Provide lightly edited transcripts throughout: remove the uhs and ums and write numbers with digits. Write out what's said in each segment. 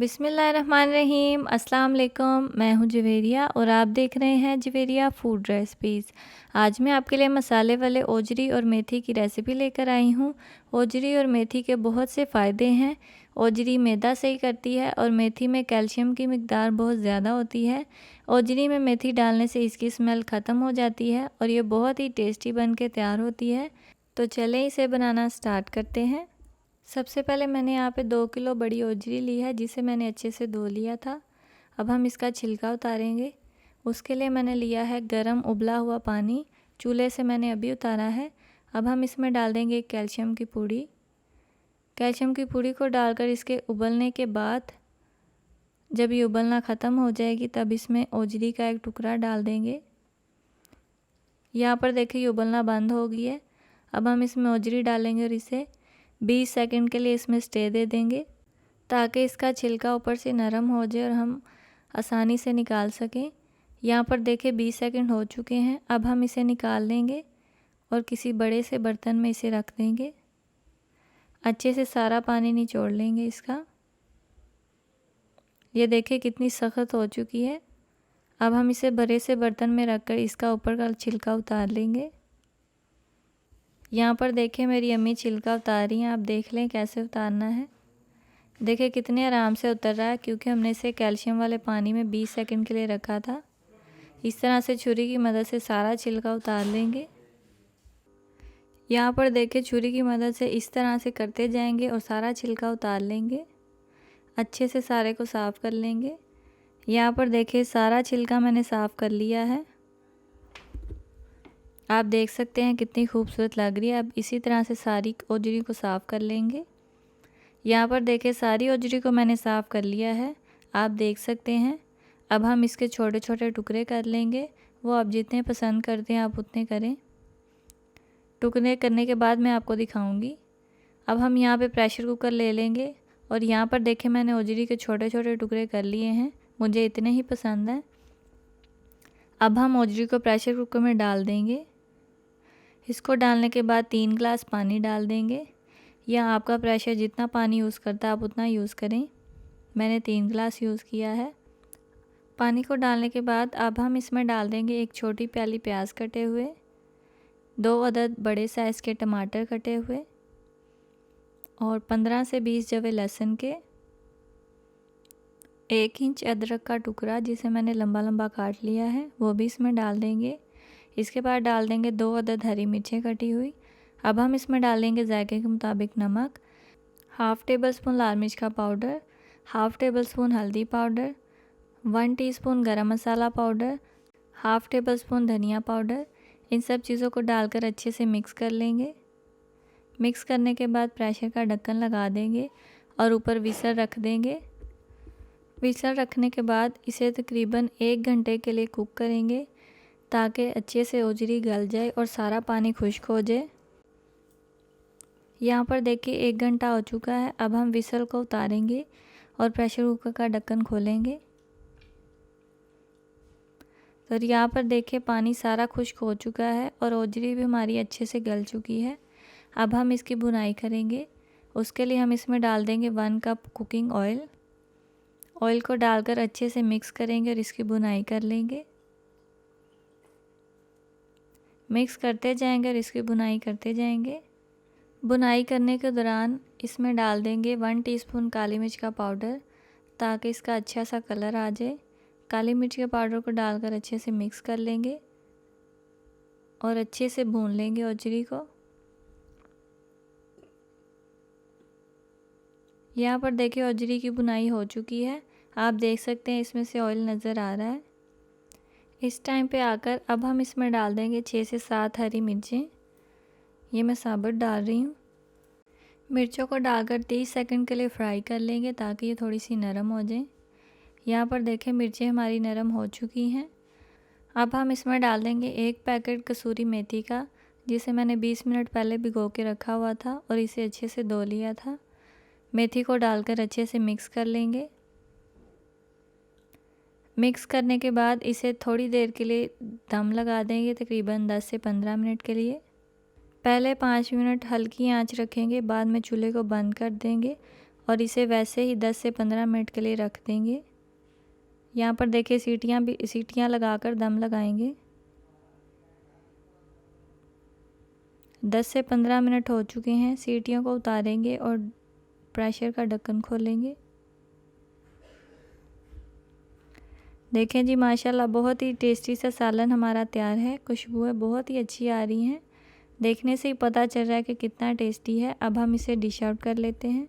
बिस्मिल्लाहिर्रहमानिर्रहीम। अस्सलाम वालेकुम। मैं हूं जवेरिया और आप देख रहे हैं जवेरिया फूड रेसिपीज़। आज मैं आपके लिए मसाले वाले ओजरी और मेथी की रेसिपी लेकर आई हूं। ओजरी और मेथी के बहुत से फ़ायदे हैं। ओजरी मैदा सही करती है और मेथी में कैल्शियम की मिकदार बहुत ज़्यादा होती है। ओजरी में मेथी डालने से इसकी स्मेल ख़त्म हो जाती है और ये बहुत ही टेस्टी बन के तैयार होती है। तो चलें इसे बनाना स्टार्ट करते हैं। सबसे पहले मैंने यहाँ पे 2 किलो बड़ी ओजरी ली है, जिसे मैंने अच्छे से धो लिया था। अब हम इसका छिलका उतारेंगे। उसके लिए मैंने लिया है गरम उबला हुआ पानी, चूल्हे से मैंने अभी उतारा है। अब हम इसमें डाल देंगे कैल्शियम की पूड़ी। कैल्शियम की पूड़ी को डालकर इसके उबलने के बाद जब ये उबलना ख़त्म हो जाएगी तब इसमें ओजरी का एक टुकड़ा डाल देंगे। यहाँ पर देखिए ये उबलना बंद हो गई है। अब हम इसमें ओजरी डालेंगे और इसे 20 सेकंड के लिए इसमें स्टे दे देंगे ताकि इसका छिलका ऊपर से नरम हो जाए और हम आसानी से निकाल सकें। यहाँ पर देखिए 20 सेकंड हो चुके हैं। अब हम इसे निकाल लेंगे और किसी बड़े से बर्तन में इसे रख देंगे। अच्छे से सारा पानी निचोड़ लेंगे इसका। ये देखिए कितनी सख्त हो चुकी है। अब हम इसे बड़े से बर्तन में रखकर इसका ऊपर का छिलका उतार लेंगे। यहाँ पर देखिए मेरी अम्मी छिलका उतार रही हैं। आप देख लें कैसे उतारना है। देखिए कितने आराम से उतर रहा है, क्योंकि हमने इसे कैल्शियम वाले पानी में 20 सेकंड के लिए रखा था। इस तरह से छुरी की मदद से सारा छिलका उतार लेंगे। यहाँ पर देखिए छुरी की मदद से इस तरह से करते जाएंगे और सारा छिलका उतार लेंगे। अच्छे से सारे को साफ़ कर लेंगे। यहाँ पर देखिए सारा छिलका मैंने साफ़ कर लिया है। आप देख सकते हैं कितनी खूबसूरत लग रही है। अब इसी तरह से सारी ओजरी को साफ़ कर लेंगे। यहाँ पर देखिए सारी ओजरी को मैंने साफ़ कर लिया है, आप देख सकते हैं। अब हम इसके छोटे छोटे टुकड़े कर लेंगे। वो आप जितने पसंद करते हैं आप उतने करें। टुकड़े करने के बाद मैं आपको दिखाऊंगी। अब हम यहाँ पे प्रेशर कुकर ले लेंगे और यहाँ पर देखिए मैंने ओजरी के छोटे छोटे टुकड़े कर लिए हैं, मुझे इतने ही पसंद हैं। अब हम ओजरी को प्रेशर कुकर में डाल देंगे। इसको डालने के बाद 3 गिलास पानी डाल देंगे, या आपका प्रेशर जितना पानी यूज़ करता है आप उतना यूज़ करें। मैंने 3 गिलास यूज़ किया है। पानी को डालने के बाद अब हम इसमें डाल देंगे 1 छोटी प्याली प्याज कटे हुए, 2 अदद बड़े साइज़ के टमाटर कटे हुए और 15 से 20 जवे लहसुन के, 1 इंच अदरक का टुकड़ा जिसे मैंने लंबा लंबा काट लिया है वो भी इसमें डाल देंगे। इसके बाद डाल देंगे 2 अदद हरी मिर्चें कटी हुई। अब हम इसमें डालेंगे जायके के मुताबिक नमक, हाफ़ टेबल स्पून लाल मिर्च का पाउडर, हाफ़ टेबल स्पून हल्दी पाउडर, 1 टीस्पून गरम मसाला पाउडर, हाफ़ टेबल स्पून धनिया पाउडर। इन सब चीज़ों को डालकर अच्छे से मिक्स कर लेंगे। मिक्स करने के बाद प्रेशर का ढक्कन लगा देंगे और ऊपर विसल रख देंगे। विसल रखने के बाद इसे तकरीबन 1 घंटे के लिए कुक करेंगे ताकि अच्छे से ओजरी गल जाए और सारा पानी खुश्क हो जाए। यहाँ पर देखिए 1 घंटा हो चुका है। अब हम विसल को उतारेंगे और प्रेशर कुकर का ढक्कन खोलेंगे। तो यहाँ पर देखिए पानी सारा खुश्क हो चुका है और ओजरी भी हमारी अच्छे से गल चुकी है। अब हम इसकी भुनाई करेंगे। उसके लिए हम इसमें डाल देंगे 1 कप कुकिंग ऑयल। ऑयल को डालकर अच्छे से मिक्स करेंगे और इसकी भुनाई कर लेंगे। मिक्स करते जाएंगे और इसकी भुनाई करते जाएंगे। भुनाई करने के दौरान इसमें डाल देंगे 1 टीस्पून काली मिर्च का पाउडर ताकि इसका अच्छा सा कलर आ जाए। काली मिर्च के पाउडर को डालकर अच्छे से मिक्स कर लेंगे और अच्छे से भून लेंगे ओजरी को। यहाँ पर देखिए ओजरी की भुनाई हो चुकी है। आप देख सकते हैं इसमें से ऑयल नज़र आ रहा है। इस टाइम पे आकर अब हम इसमें डाल देंगे 6 से 7 हरी मिर्चें। ये मैं साबुत डाल रही हूँ। मिर्चों को डालकर 30 सेकंड के लिए फ्राई कर लेंगे ताकि ये थोड़ी सी नरम हो जाए। यहाँ पर देखें मिर्चें हमारी नरम हो चुकी हैं। अब हम इसमें डाल देंगे 1 पैकेट कसूरी मेथी का, जिसे मैंने 20 मिनट पहले भिगो के रखा हुआ था और इसे अच्छे से धो लिया था। मेथी को डालकर अच्छे से मिक्स कर लेंगे। मिक्स करने के बाद इसे थोड़ी देर के लिए दम लगा देंगे, तकरीबन 10 से 15 मिनट के लिए। पहले 5 मिनट हल्की आंच रखेंगे, बाद में चूल्हे को बंद कर देंगे और इसे वैसे ही 10 से 15 मिनट के लिए रख देंगे। यहाँ पर देखिए सीटियाँ लगाकर दम लगाएंगे। 10 से 15 मिनट हो चुके हैं। सीटियों को उतारेंगे और प्रेशर का ढक्कन खोलेंगे। देखें जी, माशाल्लाह बहुत ही टेस्टी सा सालन हमारा तैयार है। खुशबुएं बहुत ही अच्छी आ रही हैं। देखने से ही पता चल रहा है कि कितना टेस्टी है। अब हम इसे डिश आउट कर लेते हैं।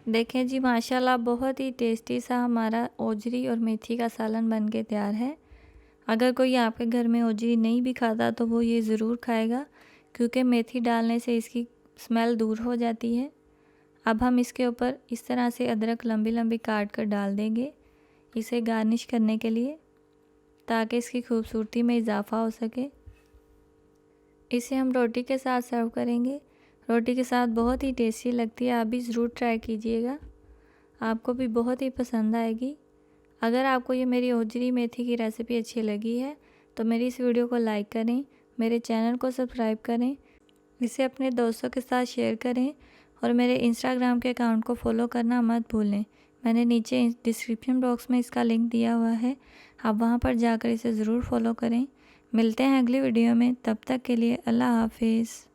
देखें जी, माशाल्लाह बहुत ही टेस्टी सा हमारा ओजरी और मेथी का सालन बन के तैयार है। अगर कोई आपके घर में ओजरी नहीं भी खाता तो वो ये ज़रूर खाएगा, क्योंकि मेथी डालने से इसकी स्मेल दूर हो जाती है। अब हम इसके ऊपर इस तरह से अदरक लंबी लंबी काट कर डाल देंगे, इसे गार्निश करने के लिए, ताकि इसकी खूबसूरती में इजाफ़ा हो सके। इसे हम रोटी के साथ सर्व करेंगे। रोटी के साथ बहुत ही टेस्टी लगती है। आप भी ज़रूर ट्राई कीजिएगा, आपको भी बहुत ही पसंद आएगी। अगर आपको ये मेरी ओजरी मेथी की रेसिपी अच्छी लगी है तो मेरी इस वीडियो को लाइक करें, मेरे चैनल को सब्सक्राइब करें, इसे अपने दोस्तों के साथ शेयर करें और मेरे इंस्टाग्राम के अकाउंट को फॉलो करना मत भूलें। मैंने नीचे डिस्क्रिप्शन बॉक्स में इसका लिंक दिया हुआ है, आप वहां पर जाकर इसे ज़रूर फॉलो करें। मिलते हैं अगली वीडियो में, तब तक के लिए अल्लाह हाफिज़।